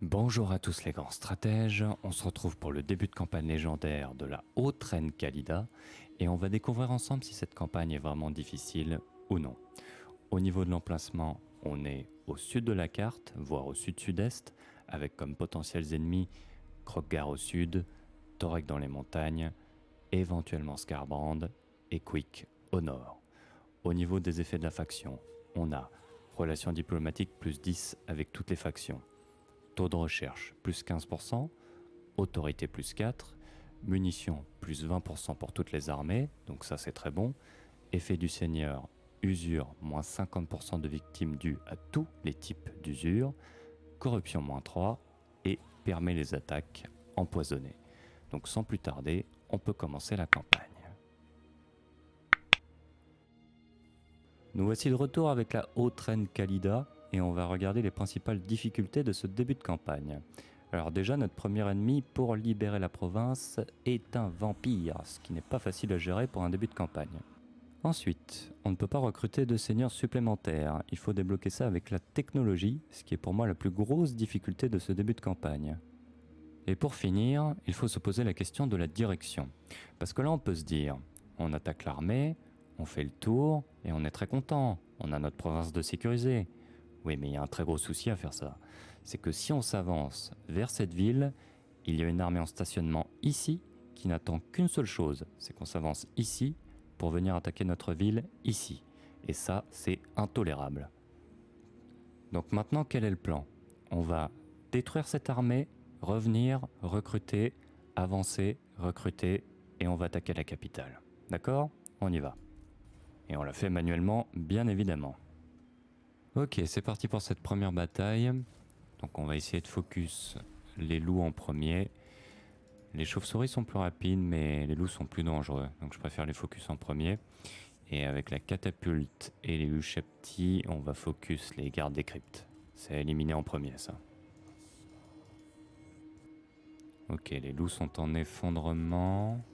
Bonjour à tous les grands stratèges, on se retrouve pour le début de campagne légendaire de la Haute Reine Khalida et on va découvrir ensemble si cette campagne est vraiment difficile ou non. Au niveau de l'emplacement, on est au sud de la carte, voire au sud-sud-est, avec comme potentiels ennemis Krogar au sud, Torek dans les montagnes, éventuellement Skarbrand et Quick au nord. Au niveau des effets de la faction, on a relations diplomatiques plus 10 avec toutes les factions. Taux de recherche plus 15%, autorité plus 4, munitions plus 20% pour toutes les armées, donc ça c'est très bon, effet du seigneur, usure moins 50% de victimes dues à tous les types d'usure, corruption moins 3 et permet les attaques empoisonnées. Donc sans plus tarder, on peut commencer la campagne. Nous voici de retour avec la Haute Reine Khalida et on va regarder les principales difficultés de ce début de campagne. Alors déjà, notre premier ennemi pour libérer la province est un vampire, ce qui n'est pas facile à gérer pour un début de campagne. Ensuite, on ne peut pas recruter de seigneurs supplémentaires, il faut débloquer ça avec la technologie, ce qui est pour moi la plus grosse difficulté de ce début de campagne. Et pour finir, il faut se poser la question de la direction. Parce que là on peut se dire, on attaque l'armée, on fait le tour et on est très content, on a notre province de sécuriser. Oui, mais il y a un très gros souci à faire ça. C'est que si on s'avance vers cette ville, il y a une armée en stationnement ici qui n'attend qu'une seule chose, c'est qu'on s'avance ici pour venir attaquer notre ville ici. Et ça, c'est intolérable. Donc maintenant, quel est le plan? On va détruire cette armée, revenir, recruter, avancer, recruter, et on va attaquer la capitale. D'accord? On y va. Et on l'a fait manuellement, bien évidemment. Ok, c'est parti pour cette première bataille. Donc on va essayer de focus les loups en premier. Les chauves-souris sont plus rapides, mais les loups sont plus dangereux. Donc je préfère les focus en premier. Et avec la catapulte et les Ushepti, on va focus les gardes des cryptes. C'est éliminé en premier, ça. Ok, les loups sont en effondrement.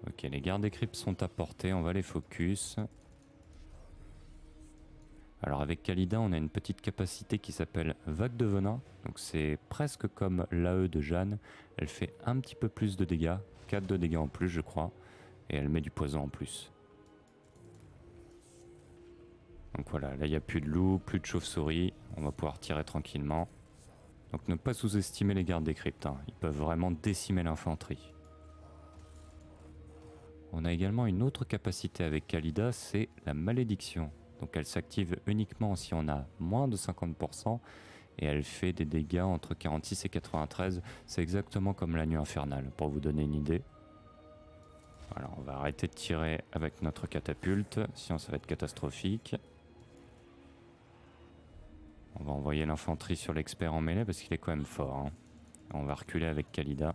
Ok, les gardes des cryptes sont à portée, on va les focus. Alors avec Khalida, on a une petite capacité qui s'appelle Vague de Venin. Donc c'est presque comme l'AE de Jeanne. Elle fait un petit peu plus de dégâts, 4 de dégâts en plus je crois. Et elle met du poison en plus. Donc voilà, là il n'y a plus de loups, plus de chauves-souris. On va pouvoir tirer tranquillement. Donc ne pas sous-estimer les gardes des cryptes, hein. Ils peuvent vraiment décimer l'infanterie. On a également une autre capacité avec Khalida, c'est la malédiction. Donc elle s'active uniquement si on a moins de 50% et elle fait des dégâts entre 46 et 93. C'est exactement comme la nuit infernale, pour vous donner une idée. Voilà, on va arrêter de tirer avec notre catapulte, sinon ça va être catastrophique. On va envoyer l'infanterie sur l'expert en mêlée parce qu'il est quand même fort, hein. On va reculer avec Khalida.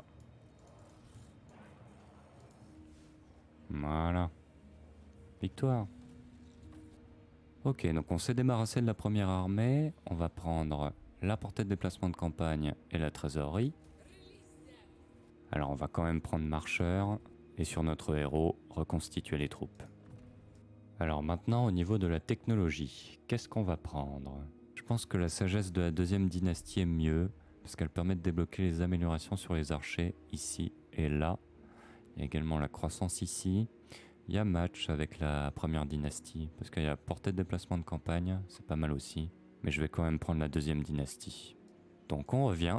Voilà. Victoire. Ok, donc on s'est débarrassé de la première armée. On va prendre la portée de déplacement de campagne et la trésorerie. Alors on va quand même prendre marcheur et sur notre héros, reconstituer les troupes. Alors maintenant au niveau de la technologie, qu'est-ce qu'on va prendre? Je pense que la sagesse de la deuxième dynastie est mieux parce qu'elle permet de débloquer les améliorations sur les archers ici et là. Il y a également la croissance ici. Il y a match avec la première dynastie, parce qu'il y a portée de déplacement de campagne, c'est pas mal aussi. Mais je vais quand même prendre la deuxième dynastie. Donc on revient.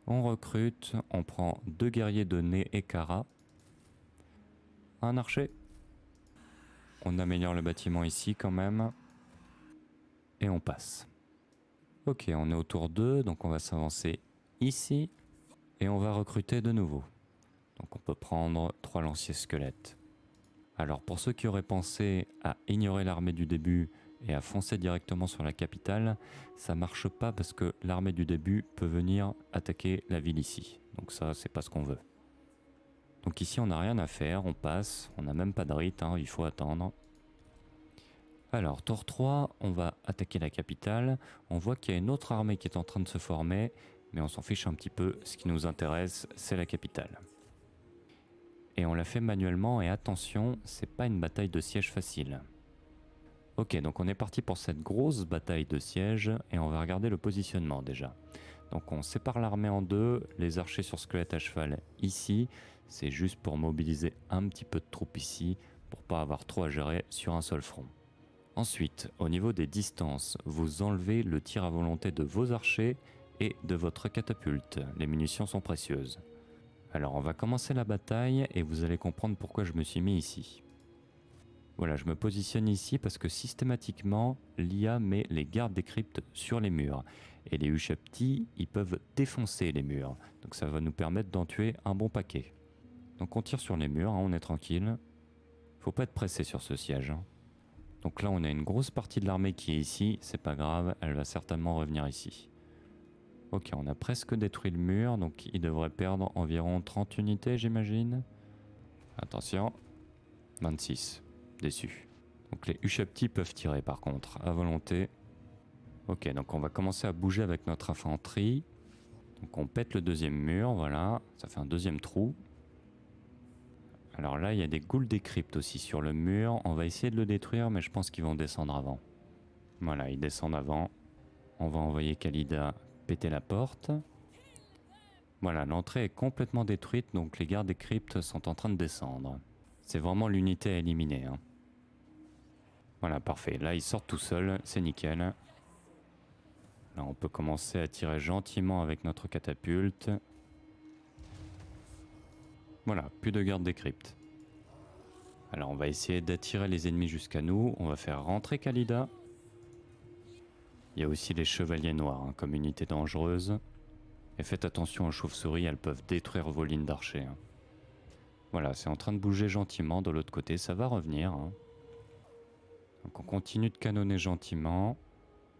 On recrute, on prend 2 guerriers de Né et Kara. Un archer. On améliore le bâtiment ici quand même. Et on passe. Ok, on est au tour 2, donc on va s'avancer ici. Et on va recruter de nouveau. Donc on peut prendre 3 lanciers squelettes. Alors pour ceux qui auraient pensé à ignorer l'armée du début et à foncer directement sur la capitale, ça marche pas parce que l'armée du début peut venir attaquer la ville ici. Donc ça, c'est pas ce qu'on veut. Donc ici, on n'a rien à faire, on passe, on n'a même pas de rite, hein, il faut attendre. Alors, tour 3, on va attaquer la capitale. On voit qu'il y a une autre armée qui est en train de se former, mais on s'en fiche un petit peu. Ce qui nous intéresse, c'est la capitale. Et on l'a fait manuellement et attention, c'est pas une bataille de siège facile. Ok, donc on est parti pour cette grosse bataille de siège et on va regarder le positionnement déjà. Donc on sépare l'armée en deux, les archers sur squelette à cheval ici, c'est juste pour mobiliser un petit peu de troupes ici pour pas avoir trop à gérer sur un seul front. Ensuite, au niveau des distances, vous enlevez le tir à volonté de vos archers et de votre catapulte. Les munitions sont précieuses. Alors on va commencer la bataille et vous allez comprendre pourquoi je me suis mis ici. Voilà, je me positionne ici parce que systématiquement, l'IA met les gardes des cryptes sur les murs. Et les Ushabti, ils peuvent défoncer les murs. Donc ça va nous permettre d'en tuer un bon paquet. Donc on tire sur les murs, hein, on est tranquille. Faut pas être pressé sur ce siège. Hein. Donc là, on a une grosse partie de l'armée qui est ici. C'est pas grave, elle va certainement revenir ici. Ok, on a presque détruit le mur, donc il devrait perdre environ 30 unités, j'imagine. Attention, 26. Déçu. Donc les Ushabti peuvent tirer par contre, à volonté. Ok, donc on va commencer à bouger avec notre infanterie. Donc on pète le deuxième mur, voilà, ça fait un deuxième trou. Alors là, il y a des ghouls des cryptes aussi sur le mur. On va essayer de le détruire, mais je pense qu'ils vont descendre avant. Voilà, ils descendent avant. On va envoyer Khalida péter la porte. Voilà, l'entrée est complètement détruite, donc les gardes des cryptes sont en train de descendre. C'est vraiment l'unité à éliminer. Hein. Voilà, parfait. Là, ils sortent tout seuls, c'est nickel. Là, on peut commencer à tirer gentiment avec notre catapulte. Voilà, plus de garde des cryptes. Alors, on va essayer d'attirer les ennemis jusqu'à nous. On va faire rentrer Khalida. Il y a aussi les chevaliers noirs, hein, comme unité dangereuse. Et faites attention aux chauves-souris, elles peuvent détruire vos lignes d'archers. Hein. Voilà, c'est en train de bouger gentiment de l'autre côté, ça va revenir. Hein. Donc on continue de canonner gentiment.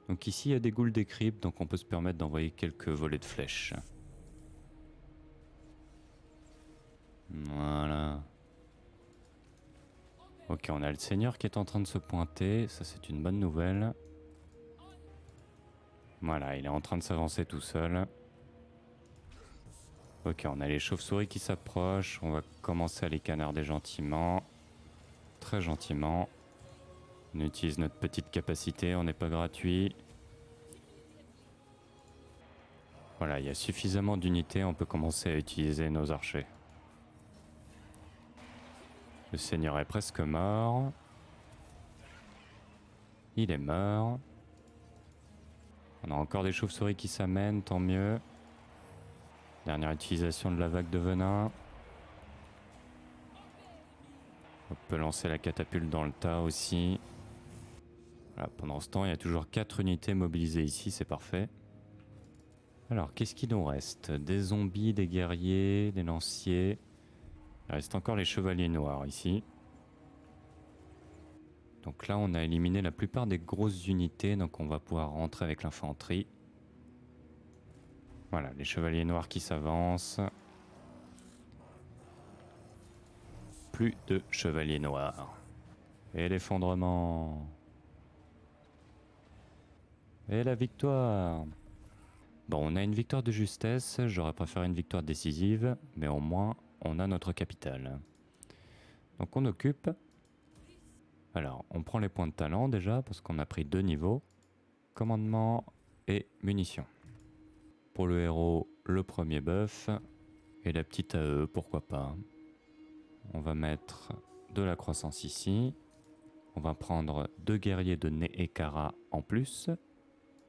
Donc ici il y a des ghouls des cryptes, donc on peut se permettre d'envoyer quelques volets de flèches. Voilà. Ok, on a le seigneur qui est en train de se pointer, ça c'est une bonne nouvelle. Voilà, il est en train de s'avancer tout seul. Ok, on a les chauves-souris qui s'approchent, on va commencer à les canarder gentiment. Très gentiment. On utilise notre petite capacité, on n'est pas gratuit. Voilà, il y a suffisamment d'unités, on peut commencer à utiliser nos archers. Le seigneur est presque mort. Il est mort. On a encore des chauves-souris qui s'amènent, tant mieux. Dernière utilisation de la vague de venin. On peut lancer la catapulte dans le tas aussi. Voilà, pendant ce temps, il y a toujours 4 unités mobilisées ici, c'est parfait. Alors, qu'est-ce qu'il nous reste? Des zombies, des guerriers, des lanciers. Il reste encore les chevaliers noirs ici. Donc là, on a éliminé la plupart des grosses unités, donc on va pouvoir rentrer avec l'infanterie. Voilà, les chevaliers noirs qui s'avancent. Plus de chevaliers noirs. Et l'effondrement. Et la victoire. Bon, on a une victoire de justesse, j'aurais préféré une victoire décisive, mais au moins, on a notre capitale. Donc on occupe. Alors, on prend les points de talent déjà, parce qu'on a pris 2 niveaux. Commandement et munitions. Pour le héros, le premier buff, et la petite AE, pourquoi pas. On va mettre de la croissance ici. On va prendre 2 guerriers de Neekara en plus.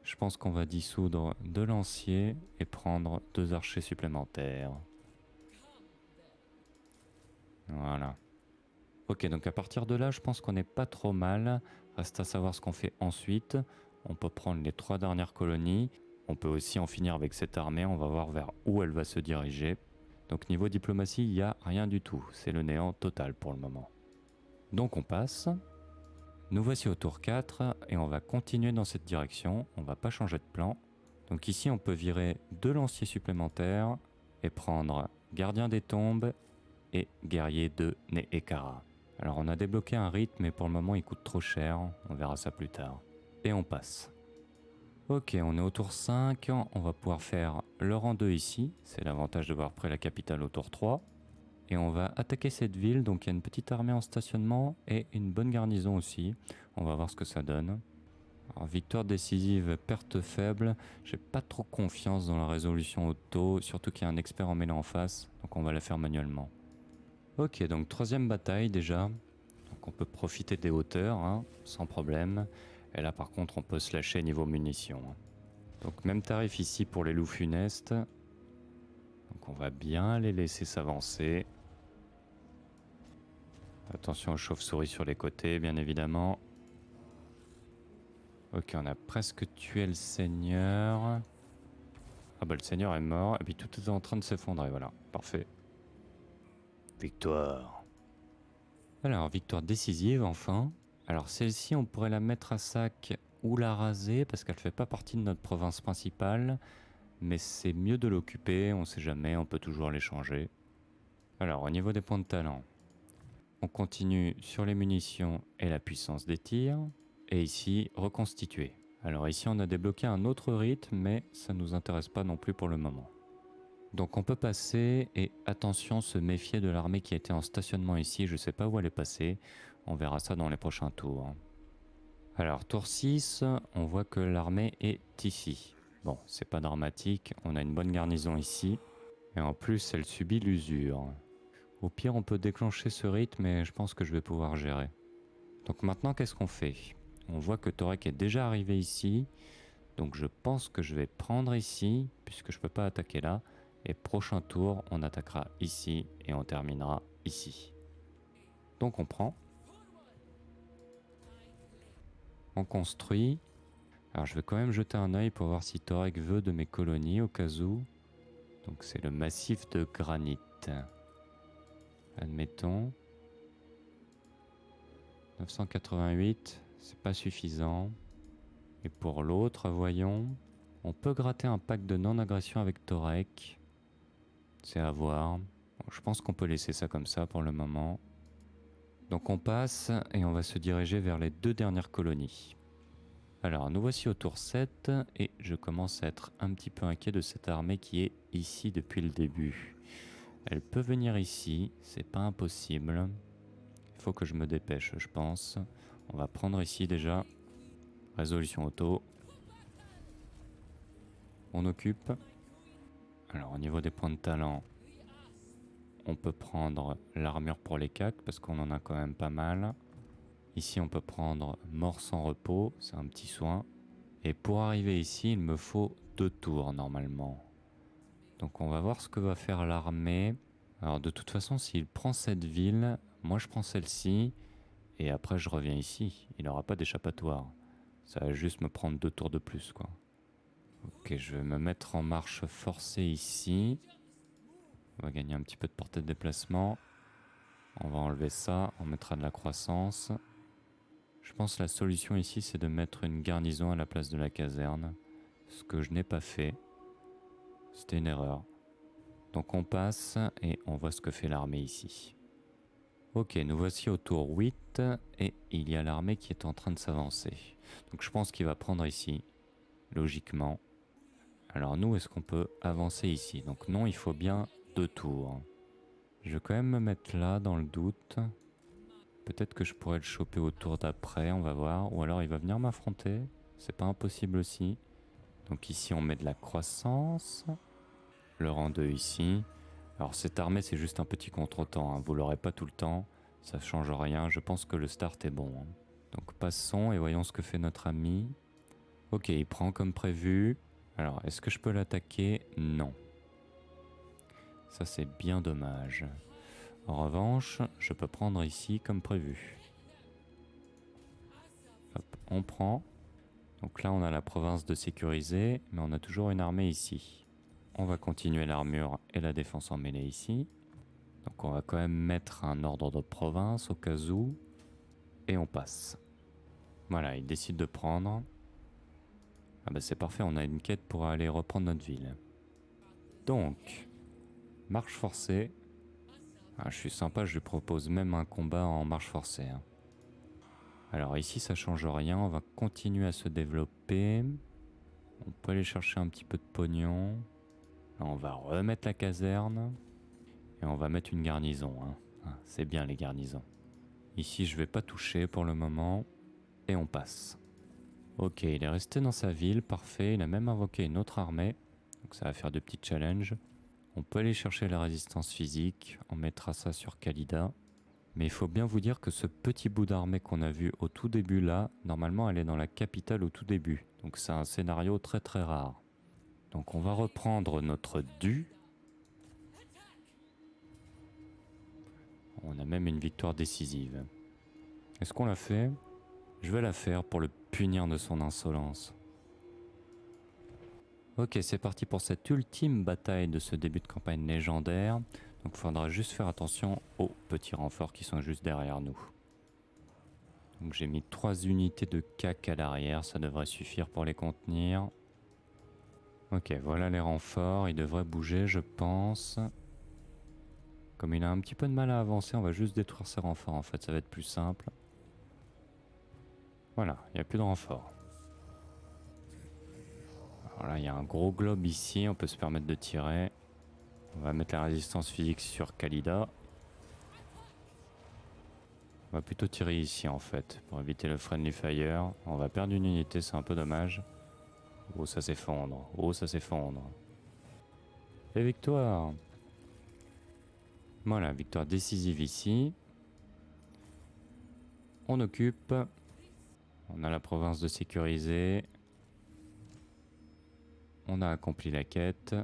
Je pense qu'on va dissoudre 2 lanciers et prendre 2 archers supplémentaires. Voilà. Ok, donc à partir de là, je pense qu'on n'est pas trop mal. Reste à savoir ce qu'on fait ensuite. On peut prendre les 3 dernières colonies. On peut aussi en finir avec cette armée. On va voir vers où elle va se diriger. Donc niveau diplomatie, il n'y a rien du tout. C'est le néant total pour le moment. Donc on passe. Nous voici au tour 4 et on va continuer dans cette direction. On va pas changer de plan. Donc ici, on peut virer 2 lanciers supplémentaires et prendre gardien des tombes et guerrier de Neekara. Alors on a débloqué un rythme, mais pour le moment il coûte trop cher, on verra ça plus tard. Et on passe. Ok, on est au tour 5, on va pouvoir faire le rang 2 ici, c'est l'avantage d'avoir pris la capitale au tour 3. Et on va attaquer cette ville. Donc il y a une petite armée en stationnement et une bonne garnison aussi. On va voir ce que ça donne. Alors, victoire décisive, perte faible. J'ai pas trop confiance dans la résolution auto, surtout qu'il y a un expert en mêlée en face. Donc on va la faire manuellement. Ok, donc troisième bataille déjà. Donc on peut profiter des hauteurs, hein, sans problème. Et là par contre on peut se lâcher niveau munitions. Donc même tarif ici pour les loups funestes. Donc on va bien les laisser s'avancer. Attention aux chauves-souris sur les côtés, bien évidemment. Ok, on a presque tué le seigneur. Ah bah le seigneur est mort, et puis tout est en train de s'effondrer, voilà. Parfait. Victoire. Alors, victoire décisive, enfin. Alors celle-ci, on pourrait la mettre à sac ou la raser, parce qu'elle fait pas partie de notre province principale. Mais c'est mieux de l'occuper, on sait jamais, on peut toujours l'échanger. Alors, au niveau des points de talent, on continue sur les munitions et la puissance des tirs. Et ici, reconstituer. Alors ici, on a débloqué un autre rythme, mais ça ne nous intéresse pas non plus pour le moment. Donc on peut passer, et attention, se méfier de l'armée qui était en stationnement ici, je ne sais pas où elle est passée, on verra ça dans les prochains tours. Alors tour 6, on voit que l'armée est ici. Bon, c'est pas dramatique, on a une bonne garnison ici, et en plus elle subit l'usure. Au pire on peut déclencher ce rythme, mais je pense que je vais pouvoir gérer. Donc maintenant qu'est-ce qu'on fait? On voit que Torek est déjà arrivé ici, donc je pense que je vais prendre ici, puisque je peux pas attaquer là. Et prochain tour, on attaquera ici et on terminera ici. Donc on prend. On construit. Alors je vais quand même jeter un œil pour voir si Torek veut de mes colonies au cas où. Donc c'est le massif de granit. Admettons. 988, c'est pas suffisant. Et pour l'autre, voyons. On peut gratter un pack de non-agression avec Torek. C'est à voir. Bon, je pense qu'on peut laisser ça comme ça pour le moment. Donc on passe et on va se diriger vers les 2 dernières colonies. Alors nous voici au tour 7 et je commence à être un petit peu inquiet de cette armée qui est ici depuis le début. Elle peut venir ici, c'est pas impossible. Il faut que je me dépêche, je pense. On va prendre ici déjà. Résolution auto. On occupe. Alors au niveau des points de talent, on peut prendre l'armure pour les cacs parce qu'on en a quand même pas mal. Ici on peut prendre mort sans repos, c'est un petit soin. Et pour arriver ici, il me faut 2 tours normalement. Donc on va voir ce que va faire l'armée. Alors de toute façon, s'il prend cette ville, moi je prends celle-ci. Et après je reviens ici. Il n'aura pas d'échappatoire. Ça va juste me prendre 2 tours de plus, quoi. Ok, je vais me mettre en marche forcée ici. On va gagner un petit peu de portée de déplacement. On va enlever ça, on mettra de la croissance. Je pense que la solution ici, c'est de mettre une garnison à la place de la caserne. Ce que je n'ai pas fait. C'était une erreur. Donc on passe et on voit ce que fait l'armée ici. Ok, nous voici au tour 8 et il y a l'armée qui est en train de s'avancer. Donc je pense qu'il va prendre ici, logiquement. Alors nous, est-ce qu'on peut avancer ici? Donc non, il faut bien 2 tours. Je vais quand même me mettre là dans le doute. Peut-être que je pourrais le choper au tour d'après, on va voir. Ou alors il va venir m'affronter. C'est pas impossible aussi. Donc ici on met de la croissance. Le rang 2 ici. Alors cette armée c'est juste un petit contretemps, hein. Vous l'aurez pas tout le temps. Ça change rien. Je pense que le start est bon, hein. Donc passons et voyons ce que fait notre ami. Ok, il prend comme prévu. Alors est-ce que je peux l'attaquer? Non. Ça c'est bien dommage. En revanche, je peux prendre ici comme prévu. Hop, on prend. Donc là, on a la province de sécuriser, mais on a toujours une armée ici. On va continuer l'armure et la défense en mêlée ici. Donc on va quand même mettre un ordre de province au cas où. Et on passe. Voilà, il décide de prendre. Ah bah c'est parfait, on a une quête pour aller reprendre notre ville. Donc, marche forcée. Ah, je suis sympa, je lui propose même un combat en marche forcée, hein. Alors ici ça change rien, on va continuer à se développer. On peut aller chercher un petit peu de pognon. Là, on va remettre la caserne. Et on va mettre une garnison. C'est bien les garnisons. Ici, je vais pas toucher pour le moment. Et on passe. Ok, il est resté dans sa ville, parfait. Il a même invoqué une autre armée. Donc ça va faire de petits challenges. On peut aller chercher la résistance physique. On mettra ça sur Khalida. Mais il faut bien vous dire que ce petit bout d'armée qu'on a vu au tout début là, normalement elle est dans la capitale au tout début. Donc c'est un scénario très très rare. Donc on va reprendre notre dû. On a même une victoire décisive. Est-ce qu'on l'a fait? Je vais la faire pour le punir de son insolence. Ok, c'est parti pour cette ultime bataille de ce début de campagne légendaire. Donc il faudra juste faire attention aux petits renforts qui sont juste derrière nous. Donc j'ai mis 3 unités de CAC à l'arrière, ça devrait suffire pour les contenir. Ok, voilà les renforts, ils devraient bouger je pense. Comme il a un petit peu de mal à avancer, on va juste détruire ses renforts en fait, ça va être plus simple. Voilà, il n'y a plus de renforts. Alors là, il y a un gros globe ici, on peut se permettre de tirer. On va mettre la résistance physique sur Khalida. On va plutôt tirer ici en fait, pour éviter le friendly fire. On va perdre une unité, c'est un peu dommage. Oh, ça s'effondre. Oh, ça s'effondre. Et victoire! Voilà, victoire décisive ici. On occupe. On a la province de sécuriser. On a accompli la quête.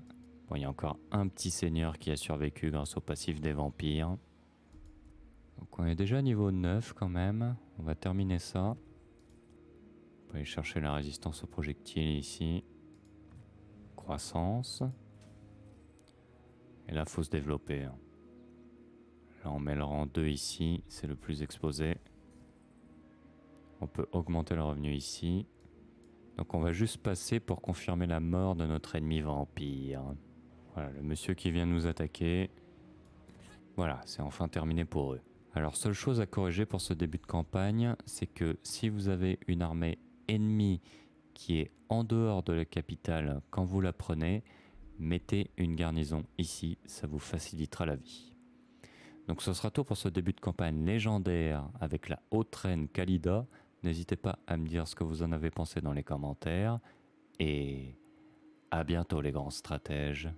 Bon, il y a encore un petit seigneur qui a survécu grâce au passif des vampires. Donc on est déjà niveau 9 quand même. On va terminer ça. On peut aller chercher la résistance aux projectiles ici. Croissance. Et là, faut se développer. Là, on met le rang 2 ici. C'est le plus exposé. On peut augmenter le revenu ici. Donc on va juste passer pour confirmer la mort de notre ennemi vampire. Voilà, le monsieur qui vient nous attaquer. Voilà, c'est enfin terminé pour eux. Alors, seule chose à corriger pour ce début de campagne, c'est que si vous avez une armée ennemie qui est en dehors de la capitale quand vous la prenez, mettez une garnison ici, ça vous facilitera la vie. Donc ce sera tout pour ce début de campagne légendaire avec la haute reine Khalida. N'hésitez pas à me dire ce que vous en avez pensé dans les commentaires. Et à bientôt les grands stratèges.